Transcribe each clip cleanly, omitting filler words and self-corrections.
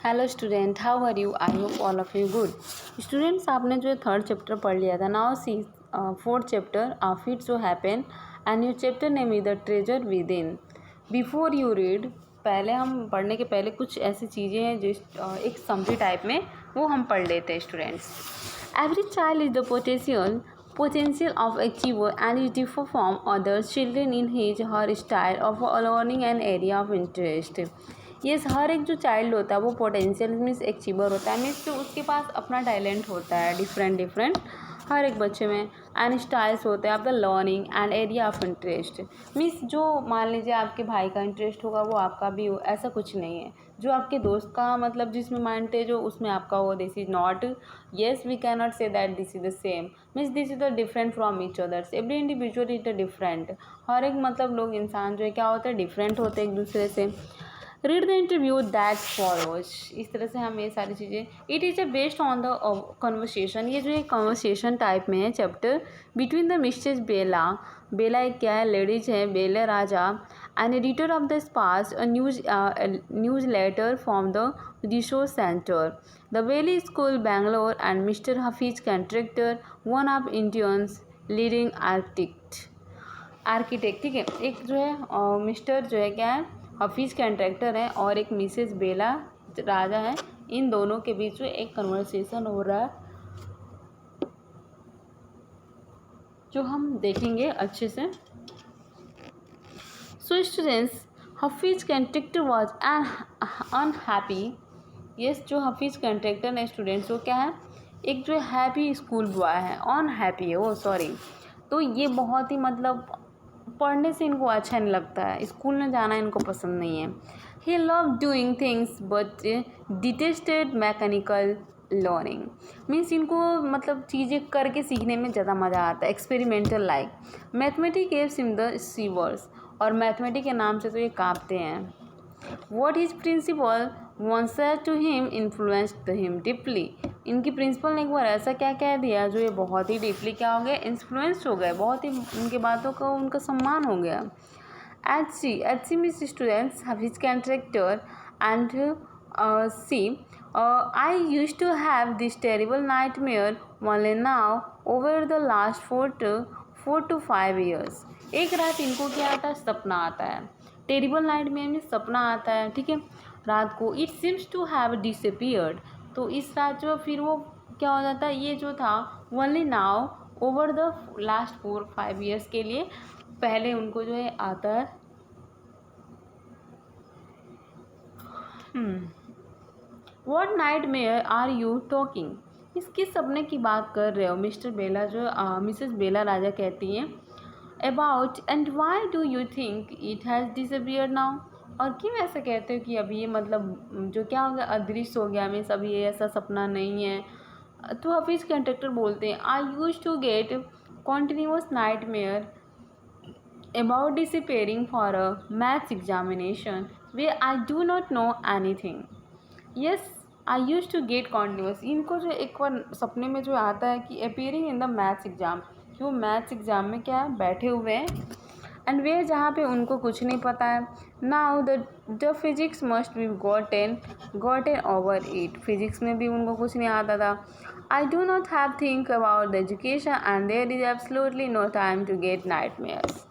Hello student, how are you? I hope all of you good. Students, आपने जो third chapter पढ़ लिया था, now see fourth chapter fit so happen and your chapter name is the treasure within. Before you read, पहले हम पढ़ने के पहले कुछ ऐसी चीज़ें हैं जो एक समरी टाइप में वो हम पढ़ लेते हैं students. Every child is the potential of achiever and is differ from other children in his her style of learning and area of interest। ये हर एक जो चाइल्ड होता है वो पोटेंशियल मीन्स अचीवर होता है, मीन्स जो उसके पास अपना टैलेंट होता है डिफरेंट हर एक बच्चे में। एंड स्टाइल्स होते हैं of the learning and area of interest, means जो मान लीजिए आपके भाई का इंटरेस्ट होगा वो आपका भी हो, ऐसा कुछ नहीं है। जो आपके दोस्त का मतलब जिसमें माइंड है जो उसमें आपका हो, this is not, yes we can not say that this is the same, means this is the different from each others. Every individual is the different, हर एक मतलब लोग इंसान जो है क्या होते हैं, डिफरेंट होते हैं एक दूसरे से। Read the interview that follows, इस तरह से हम ये सारी चीज़ें, it is a based on the conversation, ये जो एक कन्वर्सेशन टाइप में है chapter between the Mrs Bela एक क्या है, लेडीज है, Bela Raja and editor of the Spark newsletter from the resource centre the Valley School Bangalore and Mr Hafeez Contractor one of Indians leading architect. ठीक है, एक जो है मिस्टर जो है क्या है, हफीज कंट्रैक्टर है और एक मिसेस बेला राजा है, इन दोनों के बीच में एक कन्वर्सेशन हो रहा है जो हम देखेंगे अच्छे से। So students, Hafeez contractor was unhappy. Yes, जो हफीज कंट्रैक्टर है स्टूडेंट्स वो क्या है, एक जो हैप्पी स्कूल बॉय है, अनहैप्पी है वो, सॉरी। तो ये बहुत ही मतलब पढ़ने से इनको अच्छा नहीं लगता है, स्कूल में जाना इनको पसंद नहीं है। He love doing things but detested mechanical learning, means इनको मतलब चीज़ें करके सीखने में ज़्यादा मज़ा आता है, experimental like. Mathematic gives him the sewers, और मैथमेटिक के नाम से तो ये कांपते हैं। What his principal once said to him influenced him deeply। इनकी प्रिंसिपल ने एक बार ऐसा क्या कह दिया जो ये बहुत ही डीपली क्या हो गया, इन्फ्लुएंस हो गए, बहुत ही उनके बातों का उनका सम्मान हो गया। H C means students his contractor and C I used to have this terrible nightmare only now over the last 4 to 5 years। एक रात इनको क्या आता है, सपना आता है, टेरिबल नाइट में सपना आता है, ठीक है, रात को। It seems to have disappeared, तो इस रात जो फिर वो क्या हो जाता है, ये जो था only now over the last 4-5 years के लिए पहले उनको जो है आता है। What nightmare are you talking, इसके सपने की बात कर रहे हो मिस्टर बेला, जो मिसेस बेला राजा कहती हैं। About and why do you think it has disappeared now, और क्यों ऐसा कहते हो कि अभी ये मतलब जो क्या हो गया, अदृश्य हो गया, मीन्स अभी ये ऐसा सपना नहीं है। तो हफीज कंट्रैक्टर बोलते हैं, I used to get continuous nightmare about disappearing for a maths examination way I do not know anything. Yes, I used to get continuous, इनको जो एक बार सपने में जो आता है कि appearing in the maths exam, कि वो मैथ्स एग्जाम में क्या है, बैठे हुए हैं, एंड वे जहाँ पे उनको कुछ नहीं पता है। Now the physics must be gotten over it, physics में भी उनको कुछ नहीं आता था। I do not have think about the education and there is absolutely no time to get nightmares,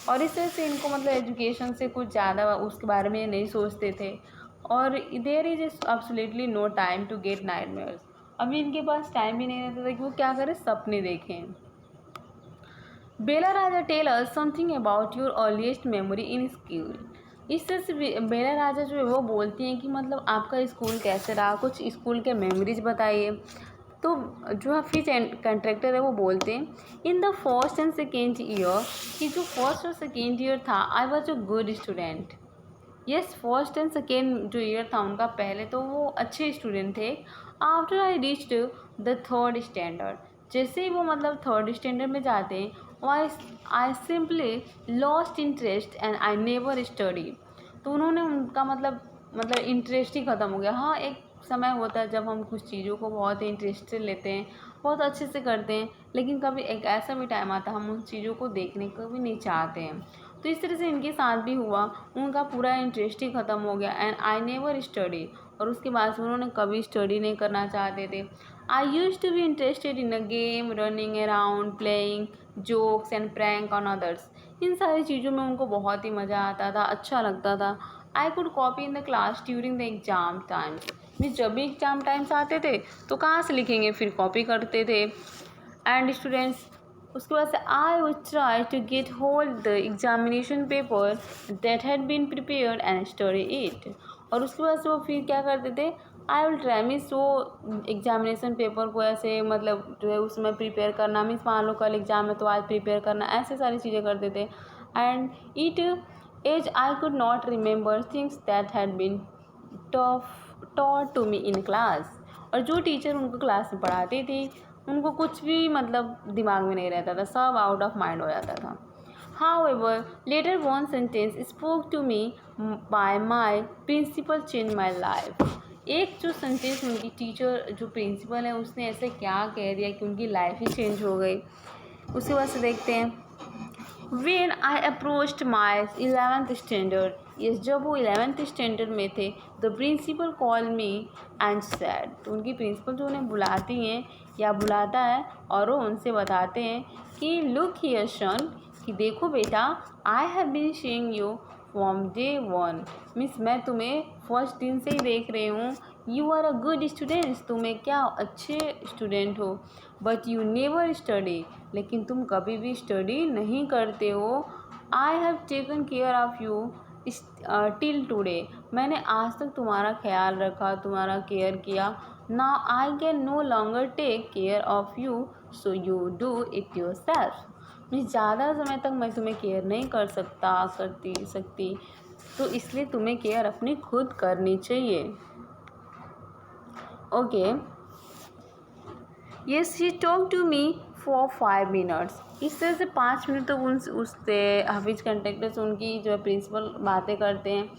और इस तरह से इनको मतलब एजुकेशन से कुछ ज़्यादा उसके बारे में नहीं सोचते थे, और there is absolutely no time to get nightmares, अभी इनके पास टाइम भी नहीं रहता था कि वो क्या करें, सपने देखें। Bela Raja tell us something about your earliest memory in school, इस तरह से बेला राजा जो है वो बोलती हैं कि मतलब आपका स्कूल कैसे रहा, कुछ स्कूल के मेमोरीज बताइए। तो जो हफीज कंट्रैक्टर है वो बोलते हैं, in the first and second year, कि जो फर्स्ट और सेकेंड ईयर था, I was a good student. Yes, first and second जो ईयर था उनका, पहले तो वो अच्छे स्टूडेंट थे। After I reached the third standard, जैसे ही वो मतलब थर्ड स्टैंडर्ड में जाते हैं, I simply lost interest and I never study, तो उन्होंने उनका मतलब इंटरेस्ट ही ख़त्म हो गया। हाँ, एक समय होता है जब हम कुछ चीज़ों को बहुत ही इंटरेस्ट से लेते हैं, बहुत अच्छे से करते हैं, लेकिन कभी एक ऐसा भी टाइम आता है हम उन चीज़ों को देखने को भी नहीं चाहते हैं। तो इस तरह से इनके साथ भी हुआ, उनका पूरा इंटरेस्ट ही ख़त्म हो गया, एंड आई नेवर स्टडी, और उसके बाद से उन्होंने कभी स्टडी नहीं करना चाहते थे। I used to be interested in a game, running around, playing jokes and prank on others. इन सारी चीज़ों में उनको बहुत ही मज़ा आता था, अच्छा लगता था। I could copy in the class during the exam times. Means जब भी एग्ज़ाम टाइम्स आते थे तो कहाँ से लिखेंगे, फिर कॉपी करते थे। एंड स्टूडेंट्स, उसके बाद से I would try to get hold the examination paper that had been prepared and study it. और उसके बाद से वो फिर क्या करते थे, आई विल ट्राई, मीन्स वो एग्जामिनेशन पेपर को ऐसे मतलब जो है उसमें प्रिपेयर करना, मीन्स मान लो कल एग्जाम है तो आज प्रिपेयर करना, ऐसे सारी चीज़ें करते थे। And it as I could not remember things that had been taught to me in class. और जो टीचर उनको क्लास में पढ़ाती थी उनको कुछ भी मतलब दिमाग में नहीं रहता था, सब आउट ऑफ माइंड हो जाता था। However, later one sentence spoke to me by my principal changed my life। एक जो सेंटेंस उनकी टीचर जो प्रिंसिपल है उसने ऐसे क्या कह दिया कि उनकी लाइफ ही चेंज हो गई। उसके बाद से देखते हैं, When I approached my 11th standard, yes, जब वो 11th स्टैंडर्ड में थे, the principal call me and said. तो उनकी प्रिंसिपल जो उन्हें बुलाती हैं या बुलाता है और वो उनसे बताते हैं कि लुक हियर सन, कि देखो बेटा, I have been seeing you from day one. Means मैं तुम्हें फर्स्ट दिन से ही देख रही हूँ। You are a good students, तुम्हें क्या अच्छे स्टूडेंट हो। बट यू नेवर स्टडी, लेकिन तुम कभी भी स्टडी नहीं करते हो। I have taken care of you till today, मैंने आज तक तुम्हारा ख्याल रखा, तुम्हारा केयर किया। Now I can no longer take care of you, so you do it yourself. Means ज़्यादा समय तक मैं तुम्हें केयर नहीं कर सकती, तो इसलिए तुम्हें केयर अपनी खुद करनी चाहिए। Okay, yes, he talk to me for 5 minutes. इस तरह से 5 मिनट तक उससे हाफिज कंडक्टर से उनकी जो है प्रिंसिपल बातें करते हैं।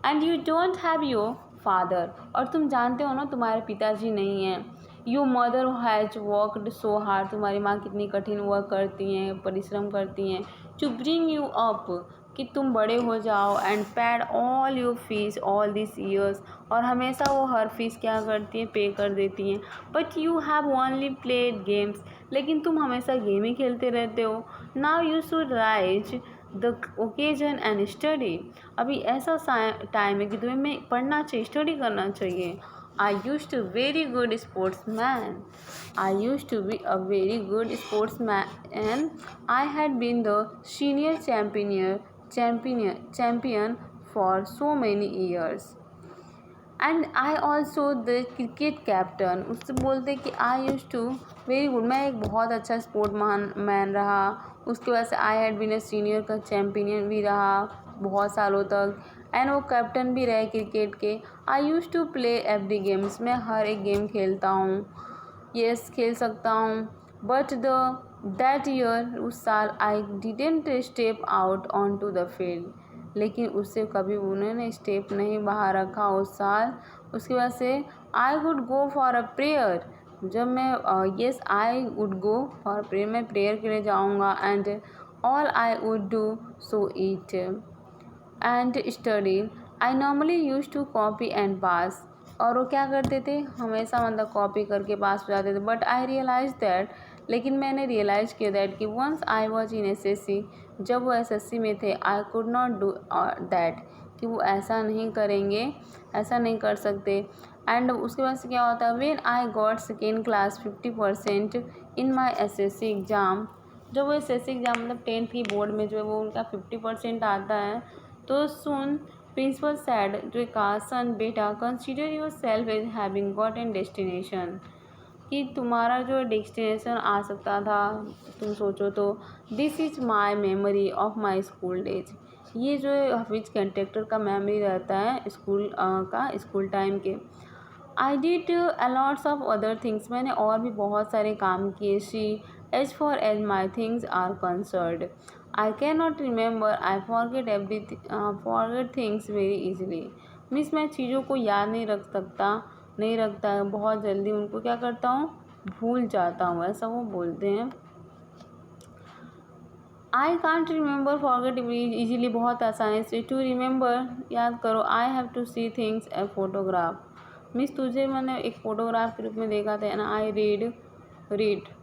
And you don't have your father, और तुम जानते हो ना तुम्हारे पिताजी नहीं हैं। Your mother has worked so hard, तुम्हारी माँ कितनी कठिन वर्क करती हैं, परिश्रम करती हैं, टू ब्रिंग यू अप, कि तुम बड़े हो जाओ। And pad all your fees all this years, और हमेशा वो हर फीस क्या करती हैं, पे कर देती हैं। But you have only played games, लेकिन तुम हमेशा गेम ही खेलते रहते हो। Now you should rise the occasion and study, अभी ऐसा टाइम है कि तुम्हें में पढ़ना चाहिए, स्टडी करना चाहिए। I used to very good sportsman, I used to be a very good sportsman, I had been the senior champion for so many years, and I also the cricket captain. उससे बोलते कि I used to very good, मैं एक बहुत अच्छा sport man रहा। उसके बाद से I had been a senior का चैम्पियन भी रहा बहुत सालों तक, एंड वो कैप्टन भी रहे क्रिकेट के। I used to play every games, मैं हर एक गेम खेलता हूँ, येस खेल सकता हूँ। बट दैट ईयर, उस साल, I didn't step out on to the field, लेकिन उससे कभी उन्होंने स्टेप नहीं बाहर रखा उस साल। उसके बाद से I would go for a prayer, जब मैं yes I would go for prayer, मैं प्रेयर के लिए जाऊँगा। And all I would do so eat and study, I normally used to copy and pass, और वो क्या करते थे, हमेशा मतलब कॉपी करके पास हो जाते थे। बट आई रियलाइज दैट, लेकिन मैंने रियलाइज़ किया दैट कि once I was in SSC, जब वो एसएससी में थे, I could not do that, कि वो ऐसा नहीं करेंगे, ऐसा नहीं कर सकते। एंड उसके बाद से क्या होता है, when I got second class 50% in my SSC exam, जब वो एसएससी एग्ज़ाम मतलब 10th की बोर्ड में जो है वो उनका 50% आता है, तो सुन प्रिंसिपल सैड, जो कहा, सन बेटा, consider yourself as having got an destination, कि तुम्हारा जो डेस्टिनेशन आ सकता था, तुम सोचो तो। This is my memory of my school days, ये जो हफीज कंडक्टर का मेमोरी रहता है स्कूल टाइम के। I did a lots of other things, मैंने और भी बहुत सारे काम किए। She as far as my things are concerned, I can not remember, I forget things very easily. Means मैं चीज़ों को याद नहीं रखता बहुत जल्दी, उनको क्या करता हूँ, भूल जाता हूँ, ऐसा वो बोलते हैं। I can't remember forget easily, बहुत आसानी से। टू रिमेंबर, याद करो। I have to see things a photograph, miss तुझे मैंने एक फ़ोटोग्राफ के रूप में देखा था, एंड आई रीड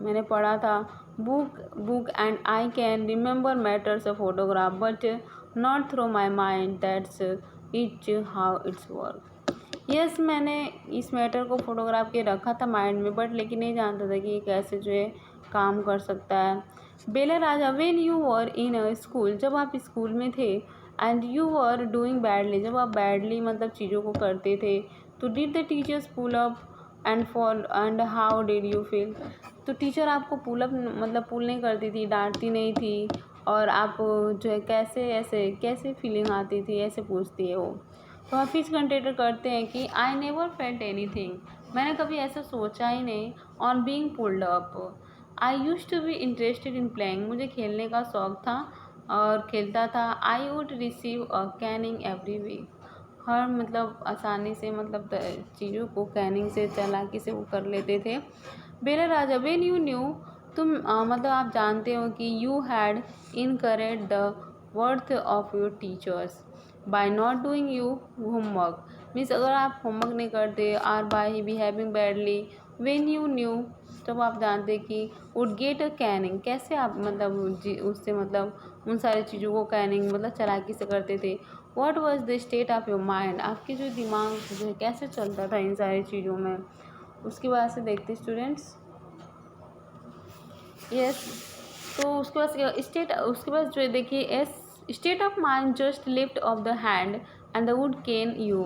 मैंने पढ़ा था book and I can remember matters of photograph but not through my mind, that's it how it's work. Yes, मैंने इस मैटर को फोटोग्राफ के रखा था माइंड में, बट लेकिन नहीं जानता था कि ये कैसे जो है काम कर सकता है। Bela Raja, when you were in a school, जब आप स्कूल में थे, and you were doing badly, जब आप बैडली मतलब चीज़ों को करते थे, तो did the teachers pull up and fall and how did you feel. तो टीचर आपको पुल अप मतलब पुल नहीं करती थी, डांटती नहीं थी, और आप जो है कैसे फीलिंग आती थी, ऐसे पूछती है वो। तो हफीज़ कंटेटर करते हैं कि आई नेवर फेल्ट एनीथिंग, मैंने कभी ऐसा सोचा ही नहीं, on being pulled up. I used to be interested in playing, मुझे खेलने का शौक था और खेलता था। I would receive a caning every week, हर मतलब आसानी से मतलब चीज़ों को कैनिंग से चालाकी से वो कर लेते थे। Bela Raja, when you knew, तुम मतलब आप जानते हो कि you had incorrect the worth of your teachers by not doing you homework, means अगर आप होमवर्क नहीं करते, or by behaving badly, when you knew, तब आप जानते कि वुड गेट अ कैनिंग, कैसे आप मतलब उससे मतलब उन सारी चीज़ों को कैनिंग मतलब चालाकी से करते थे। What was the state of your mind, आपके जो दिमाग जो है कैसे चलता था इन सारी चीज़ों में। उसके बाद से देखते स्टूडेंट्स, यस, तो उसके बाद जो है देखिए, as state of mind just lift off the hand and the wood can you,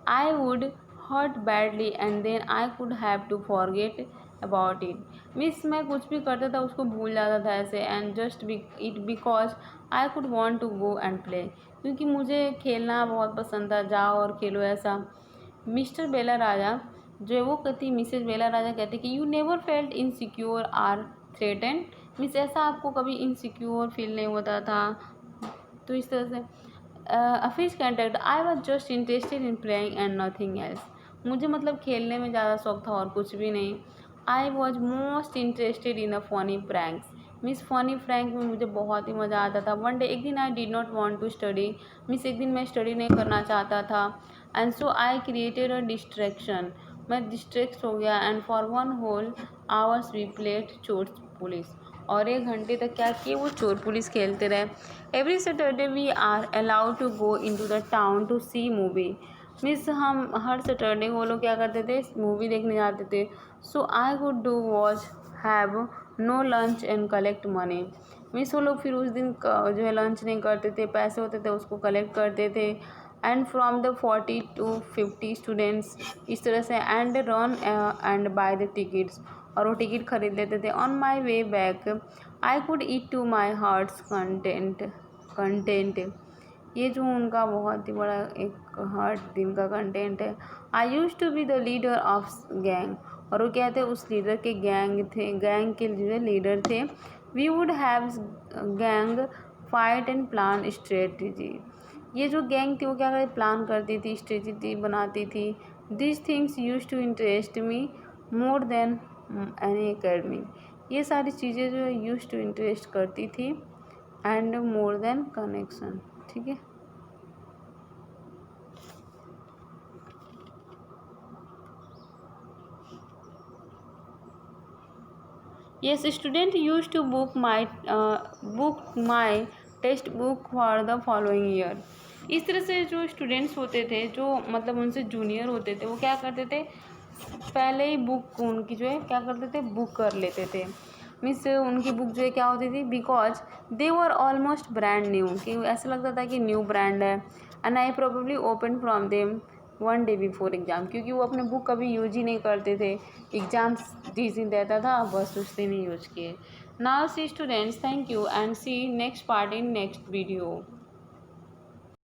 I would hurt badly and then I could have to forget about it, means मैं कुछ भी करता था उसको भूल जाता था ऐसे, and just it because I could want to go and play, क्योंकि मुझे खेलना बहुत पसंद था, जाओ और खेलो ऐसा। मिस्टर बेला राजा जो है वो कहती, मिसेज बेला राजा कहती कि you never felt insecure or threatened, means ऐसा आपको कभी इनसिक्योर फील नहीं होता था। तो इस तरह से अफीज contact, I was just interested in playing and nothing else, मुझे मतलब खेलने में ज़्यादा शौक था और कुछ भी नहीं। I was most interested in a funny pranks, means funny prank में मुझे बहुत ही मज़ा आता था। वन डे, एक दिन I did not want to study, means एक दिन मैं स्टडी नहीं करना चाहता था, and so I created a distraction, मैं डिस्ट्रैक्ट हो गया, and for one whole hours we played चोर पुलिस, और 1 घंटे तक क्या किए वो चोर पुलिस खेलते रहे। Every Saturday we are allowed to go into the town to see movie, means हम हर सैटरडे वो लोग क्या करते थे, मूवी देखने जाते थे। So I would do was have no lunch and collect money, means वो लोग फिर उस दिन जो है लंच नहीं करते थे, पैसे होते थे उसको कलेक्ट करते थे, and from the 40 to 50 students, इस तरह से, and run and buy the tickets, और वो टिकट खरीद लेते थे। On my way back I could eat to my heart's content, ये जो उनका बहुत ही बड़ा एक हार्ट दिन का कंटेंट है। I used to be the leader of gang, और वो क्या थे, उस लीडर के गैंग के जो लीडर थे। We would have gang fight and plan strategy, ये जो गैंग थी वो क्या करती, प्लान करती थी, स्ट्रेटजी बनाती थी। This things used to interest me more than any academy, ये सारी चीज़ें जो है यूज टू इंटरेस्ट करती थी, एंड मोर देन कनेक्शन, ठीक है। Yes, student used to book my text book for the following year. इस तरह से जो स्टूडेंट्स होते थे, जो मतलब उनसे जूनियर होते थे, वो क्या करते थे, पहले ही बुक उनकी जो है क्या करते थे, बुक कर लेते थे, मीन्स उनकी बुक जो है क्या होती थी, because they were almost brand new, कि ऐसा लगता था कि न्यू ब्रांड है, and I probably open from them 1 day before exam, क्योंकि वो अपने बुक कभी यूज ही नहीं करते थे, एग्ज़ाम्स जिस दिन रहता था बस उस दिन ही यूज किए। Now see students, thank you and see next part in next video.